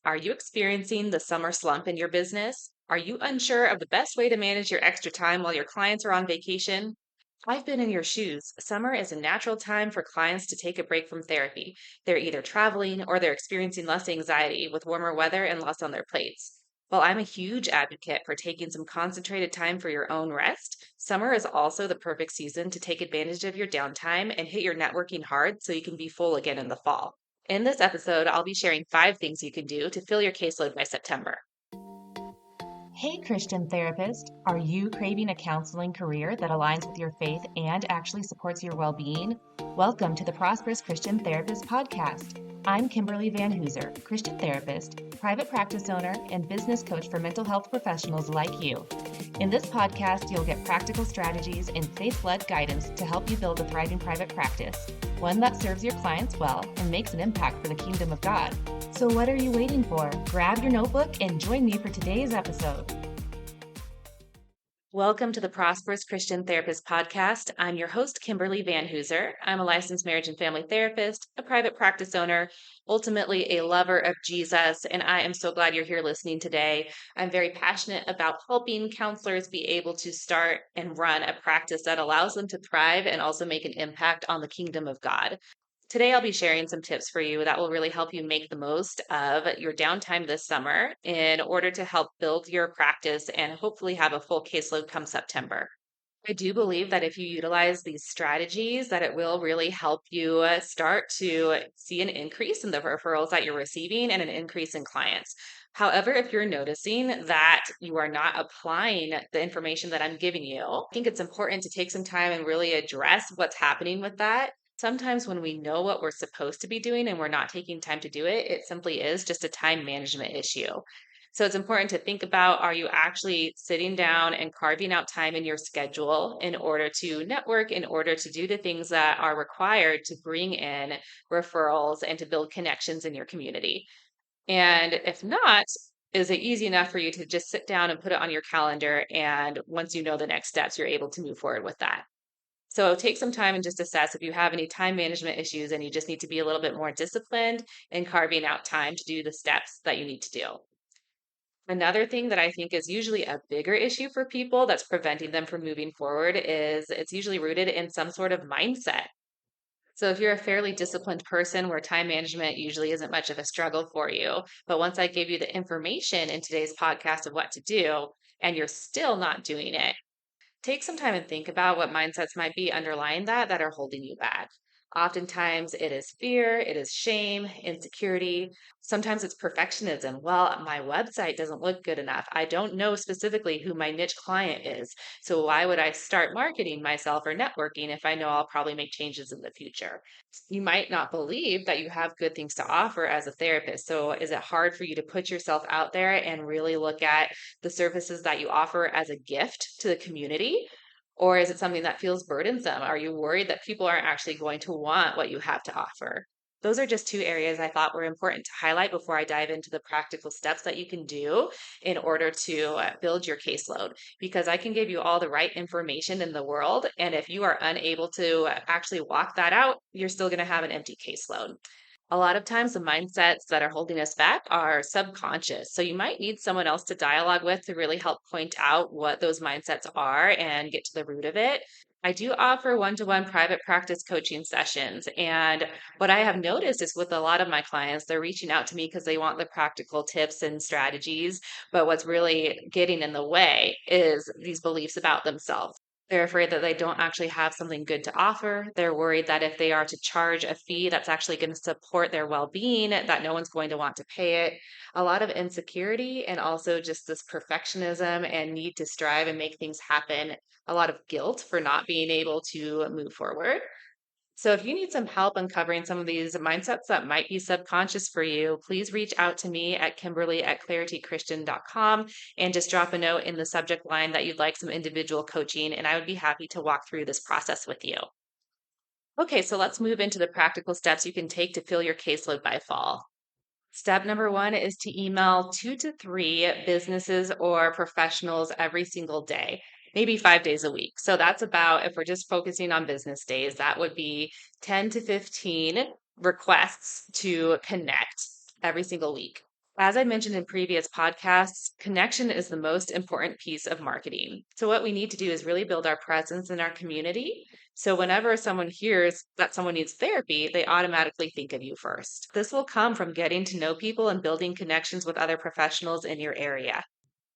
Are you experiencing the summer slump in your business? Are you unsure of the best way to manage your extra time while your clients are on vacation? I've been in your shoes. Summer is a natural time for clients to take a break from therapy. They're either traveling or they're experiencing less anxiety with warmer weather and less on their plates. While I'm a huge advocate for taking some concentrated time for your own rest, summer is also the perfect season to take advantage of your downtime and hit your networking hard so you can be full again in the fall. In this episode, I'll be sharing 5 things you can do to fill your caseload by September. Hey, Christian therapist, are you craving a counseling career that aligns with your faith and actually supports your well being? Welcome to the Prosperous Christian Therapist Podcast. I'm Kimberly Van Hooser, Christian therapist, private practice owner, and business coach for mental health professionals like you. In this podcast, you'll get practical strategies and faith led guidance to help you build a thriving private practice, one that serves your clients well and makes an impact for the kingdom of God. So, what are you waiting for? Grab your notebook and join me for today's episode. Welcome to the Prosperous Christian Therapist Podcast. I'm your host, Kimberly Van Hooser. I'm a licensed marriage and family therapist, a private practice owner, ultimately a lover of Jesus, and I am so glad you're here listening today. I'm very passionate about helping counselors be able to start and run a practice that allows them to thrive and also make an impact on the kingdom of God. Today, I'll be sharing some tips for you that will really help you make the most of your downtime this summer in order to help build your practice and hopefully have a full caseload come September. I do believe that if you utilize these strategies, that it will really help you start to see an increase in the referrals that you're receiving and an increase in clients. However, if you're noticing that you are not applying the information that I'm giving you, I think it's important to take some time and really address what's happening with that. Sometimes when we know what we're supposed to be doing and we're not taking time to do it, it simply is just a time management issue. So it's important to think about, are you actually sitting down and carving out time in your schedule in order to network, in order to do the things that are required to bring in referrals and to build connections in your community? And if not, is it easy enough for you to just sit down and put it on your calendar? And once you know the next steps, you're able to move forward with that. So take some time and just assess if you have any time management issues and you just need to be a little bit more disciplined in carving out time to do the steps that you need to do. Another thing that I think is usually a bigger issue for people that's preventing them from moving forward is it's usually rooted in some sort of mindset. So if you're a fairly disciplined person where time management usually isn't much of a struggle for you, but once I gave you the information in today's podcast of what to do and you're still not doing it, take some time and think about what mindsets might be underlying that are holding you back. Oftentimes, it is fear, it is shame, insecurity. Sometimes it's perfectionism. Well, my website doesn't look good enough. I don't know specifically who my niche client is. So, why would I start marketing myself or networking if I know I'll probably make changes in the future? You might not believe that you have good things to offer as a therapist. So, is it hard for you to put yourself out there and really look at the services that you offer as a gift to the community? Or is it something that feels burdensome? Are you worried that people aren't actually going to want what you have to offer? Those are just 2 areas I thought were important to highlight before I dive into the practical steps that you can do in order to build your caseload. Because I can give you all the right information in the world. And if you are unable to actually walk that out, you're still going to have an empty caseload. A lot of times, the mindsets that are holding us back are subconscious. So, you might need someone else to dialogue with to really help point out what those mindsets are and get to the root of it. I do offer one to one private practice coaching sessions. And what I have noticed is with a lot of my clients, they're reaching out to me because they want the practical tips and strategies. But what's really getting in the way is these beliefs about themselves. They're afraid that they don't actually have something good to offer. They're worried that if they are to charge a fee that's actually going to support their well being, that no one's going to want to pay it. A lot of insecurity and also just this perfectionism and need to strive and make things happen. A lot of guilt for not being able to move forward. So, if you need some help uncovering some of these mindsets that might be subconscious for you, please reach out to me at kimberly@claritychristian.com and just drop a note in the subject line that you'd like some individual coaching, and I would be happy to walk through this process with you. Okay, so let's move into the practical steps you can take to fill your caseload by fall. Step number one is to email 2 to 3 businesses or professionals every single day, maybe 5 days a week. So that's about, if we're just focusing on business days, that would be 10 to 15 requests to connect every single week. As I mentioned in previous podcasts, connection is the most important piece of marketing. So, what we need to do is really build our presence in our community. So, whenever someone hears that someone needs therapy, they automatically think of you first. This will come from getting to know people and building connections with other professionals in your area.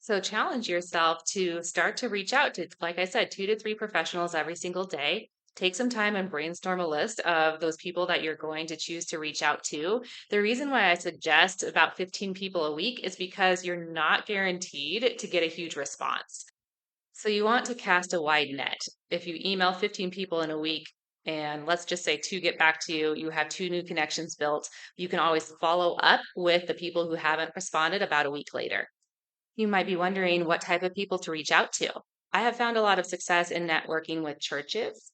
So challenge yourself to start to reach out to, like I said, 2 to 3 professionals every single day. Take some time and brainstorm a list of those people that you're going to choose to reach out to. The reason why I suggest about 15 people a week is because you're not guaranteed to get a huge response. So you want to cast a wide net. If you email 15 people in a week, and let's just say 2 get back to you, you have 2 new connections built, you can always follow up with the people who haven't responded about a week later. You might be wondering what type of people to reach out to. I have found a lot of success in networking with churches.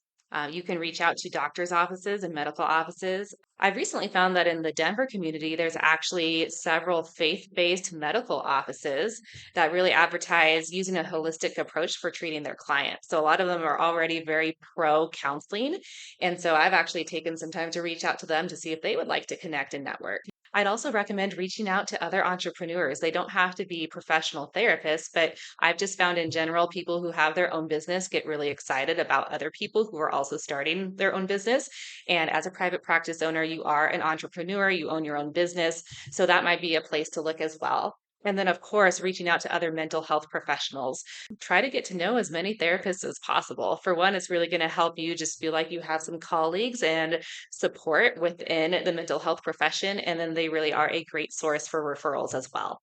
You can reach out to doctors' offices and medical offices. I've recently found that in the Denver community, there's actually several faith based medical offices that really advertise using a holistic approach for treating their clients. So, a lot of them are already very pro counseling. And so, I've actually taken some time to reach out to them to see if they would like to connect and network. I'd also recommend reaching out to other entrepreneurs. They don't have to be professional therapists, but I've just found in general, people who have their own business get really excited about other people who are also starting their own business. And as a private practice owner, you are an entrepreneur, you own your own business. So that might be a place to look as well. And then, of course, reaching out to other mental health professionals. Try to get to know as many therapists as possible. For one, it's really going to help you just feel like you have some colleagues and support within the mental health profession. And then they really are a great source for referrals as well.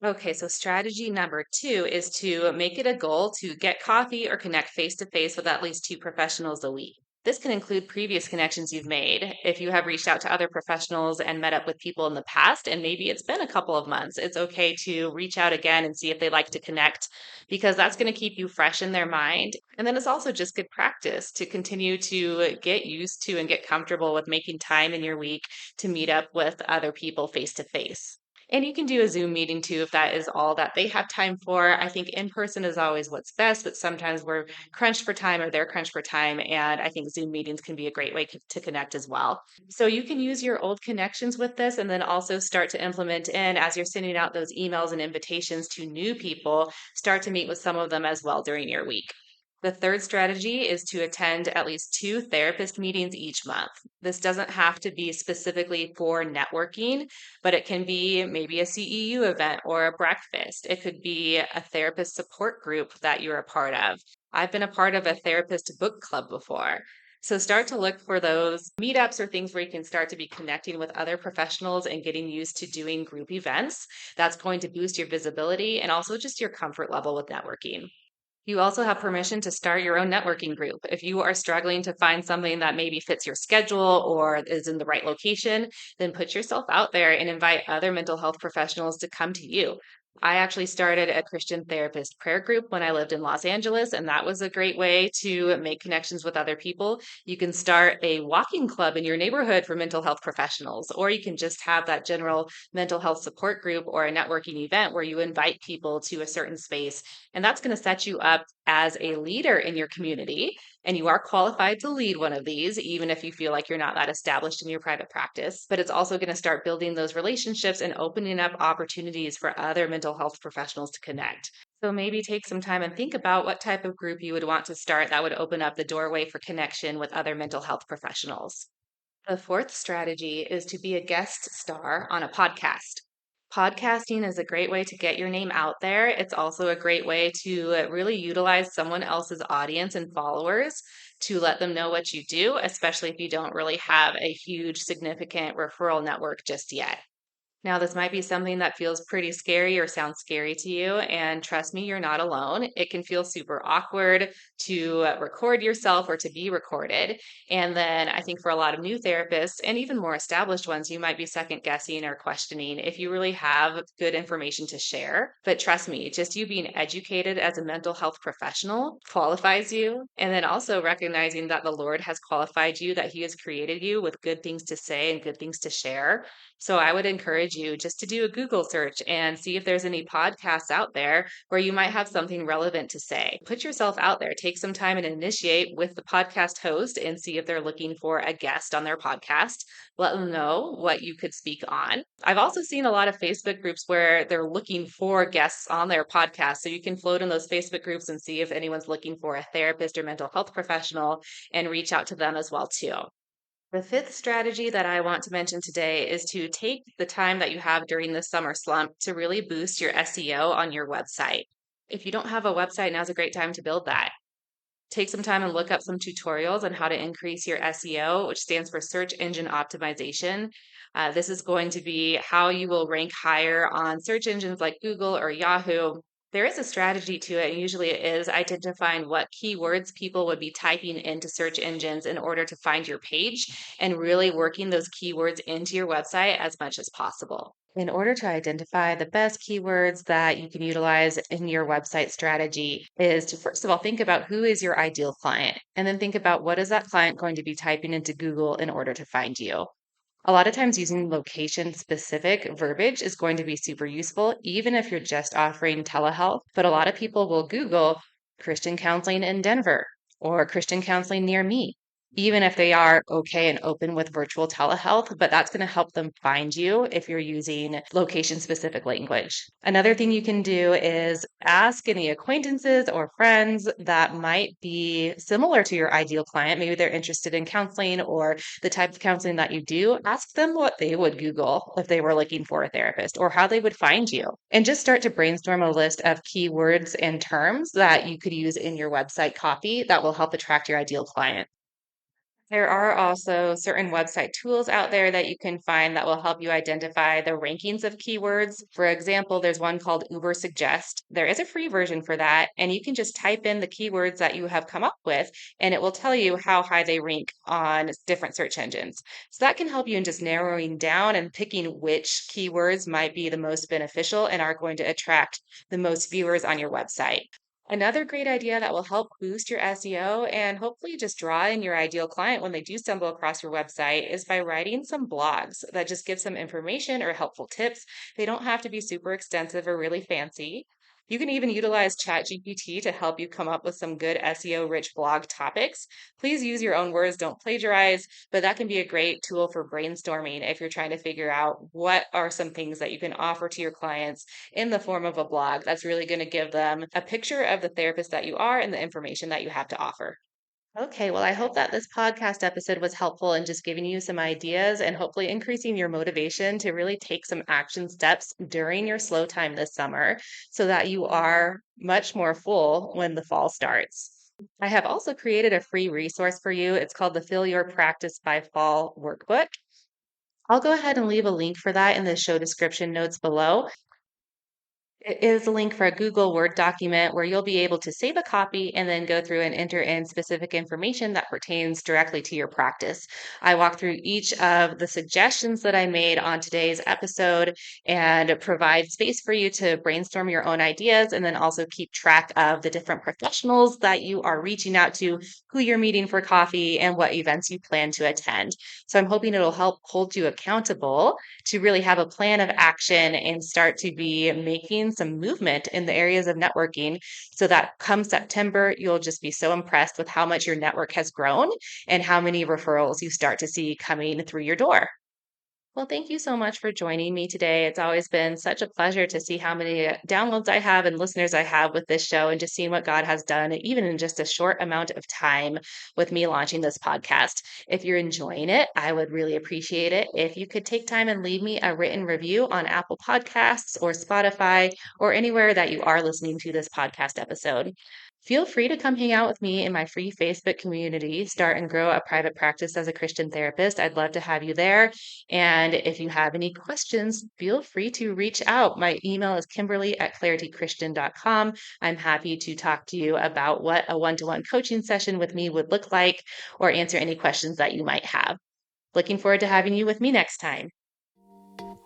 Okay, so strategy number 2 is to make it a goal to get coffee or connect face to face with at least 2 professionals a week. This can include previous connections you've made. If you have reached out to other professionals and met up with people in the past, and maybe it's been a couple of months, it's okay to reach out again and see if they like to connect because that's going to keep you fresh in their mind. And then it's also just good practice to continue to get used to and get comfortable with making time in your week to meet up with other people face to face. And you can do a Zoom meeting too if that is all that they have time for. I think in person is always what's best, but sometimes we're crunched for time or they're crunched for time. And I think Zoom meetings can be a great way to connect as well. So you can use your old connections with this and then also start to implement in as you're sending out those emails and invitations to new people, start to meet with some of them as well during your week. The third strategy is to attend at least 2 therapist meetings each month. This doesn't have to be specifically for networking, but it can be maybe a CEU event or a breakfast. It could be a therapist support group that you're a part of. I've been a part of a therapist book club before. So start to look for those meetups or things where you can start to be connecting with other professionals and getting used to doing group events. That's going to boost your visibility and also just your comfort level with networking. You also have permission to start your own networking group. If you are struggling to find something that maybe fits your schedule or is in the right location, then put yourself out there and invite other mental health professionals to come to you. I actually started a Christian therapist prayer group when I lived in Los Angeles, and that was a great way to make connections with other people. You can start a walking club in your neighborhood for mental health professionals, or you can just have that general mental health support group or a networking event where you invite people to a certain space, and that's going to set you up as a leader in your community. And you are qualified to lead one of these, even if you feel like you're not that established in your private practice. But it's also going to start building those relationships and opening up opportunities for other mental health professionals to connect. So maybe take some time and think about what type of group you would want to start that would open up the doorway for connection with other mental health professionals. The fourth strategy is to be a guest star on a podcast. Podcasting is a great way to get your name out there. It's also a great way to really utilize someone else's audience and followers to let them know what you do, especially if you don't really have a huge, significant referral network just yet. Now, this might be something that feels pretty scary or sounds scary to you. And trust me, you're not alone. It can feel super awkward to record yourself or to be recorded. And then I think for a lot of new therapists and even more established ones, you might be second guessing or questioning if you really have good information to share. But trust me, just you being educated as a mental health professional qualifies you. And then also recognizing that the Lord has qualified you, that He has created you with good things to say and good things to share. So I would encourage guide you just to do a Google search and see if there's any podcasts out there where you might have something relevant to say. Put yourself out there, take some time and initiate with the podcast host and see if they're looking for a guest on their podcast. Let them know what you could speak on. I've also seen a lot of Facebook groups where they're looking for guests on their podcast. So you can float in those Facebook groups and see if anyone's looking for a therapist or mental health professional and reach out to them as well too. The fifth strategy that I want to mention today is to take the time that you have during the summer slump to really boost your SEO on your website. If you don't have a website, now's a great time to build that. Take some time and look up some tutorials on how to increase your SEO, which stands for search engine optimization. This is going to be how you will rank higher on search engines like Google or Yahoo. There is a strategy to it, and usually it is identifying what keywords people would be typing into search engines in order to find your page and really working those keywords into your website as much as possible. In order to identify the best keywords that you can utilize in your website strategy is to first of all think about who is your ideal client and then think about what is that client going to be typing into Google in order to find you. A lot of times using location specific verbiage is going to be super useful, even if you're just offering telehealth. But a lot of people will Google Christian counseling in Denver or Christian counseling near me, even if they are okay and open with virtual telehealth. But that's going to help them find you if you're using location specific language. Another thing you can do is ask any acquaintances or friends that might be similar to your ideal client. Maybe they're interested in counseling or the type of counseling that you do. Ask them what they would Google if they were looking for a therapist or how they would find you. And just start to brainstorm a list of keywords and terms that you could use in your website copy that will help attract your ideal client. There are also certain website tools out there that you can find that will help you identify the rankings of keywords. For example, there's one called Uber Suggest. There is a free version for that, and you can just type in the keywords that you have come up with, and it will tell you how high they rank on different search engines. So that can help you in just narrowing down and picking which keywords might be the most beneficial and are going to attract the most viewers on your website. Another great idea that will help boost your SEO and hopefully just draw in your ideal client when they do stumble across your website is by writing some blogs that just give some information or helpful tips. They don't have to be super extensive or really fancy. You can even utilize ChatGPT to help you come up with some good SEO rich blog topics. Please use your own words, don't plagiarize, but that can be a great tool for brainstorming if you're trying to figure out what are some things that you can offer to your clients in the form of a blog that's really going to give them a picture of the therapist that you are and the information that you have to offer. Okay, well, I hope that this podcast episode was helpful in just giving you some ideas and hopefully increasing your motivation to really take some action steps during your slow time this summer so that you are much more full when the fall starts. I have also created a free resource for you. It's called the Fill Your Practice by Fall Workbook. I'll go ahead and leave a link for that in the show description notes below. It is a link for a Google Word document where you'll be able to save a copy and then go through and enter in specific information that pertains directly to your practice. I walk through each of the suggestions that I made on today's episode and provide space for you to brainstorm your own ideas and then also keep track of the different professionals that you are reaching out to, who you're meeting for coffee, and what events you plan to attend. So I'm hoping it'll help hold you accountable to really have a plan of action and start to be making some movement in the areas of networking so that come September, you'll just be so impressed with how much your network has grown and how many referrals you start to see coming through your door. Well, thank you so much for joining me today. It's always been such a pleasure to see how many downloads I have and listeners I have with this show and just seeing what God has done, even in just a short amount of time with me launching this podcast. If you're enjoying it, I would really appreciate it if you could take time and leave me a written review on Apple Podcasts or Spotify or anywhere that you are listening to this podcast episode. Feel free to come hang out with me in my free Facebook community, Start and Grow a Private Practice as a Christian Therapist. I'd love to have you there. And if you have any questions, feel free to reach out. My email is kimberly@claritychristian.com. I'm happy to talk to you about what a one-to-one coaching session with me would look like or answer any questions that you might have. Looking forward to having you with me next time.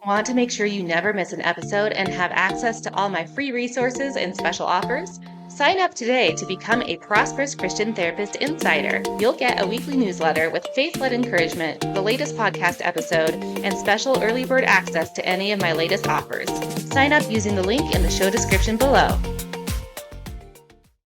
Want to make sure you never miss an episode and have access to all my free resources and special offers? Sign up today to become a Prosperous Christian Therapist Insider. You'll get a weekly newsletter with faith-led encouragement, the latest podcast episode, and special early bird access to any of my latest offers. Sign up using the link in the show description below.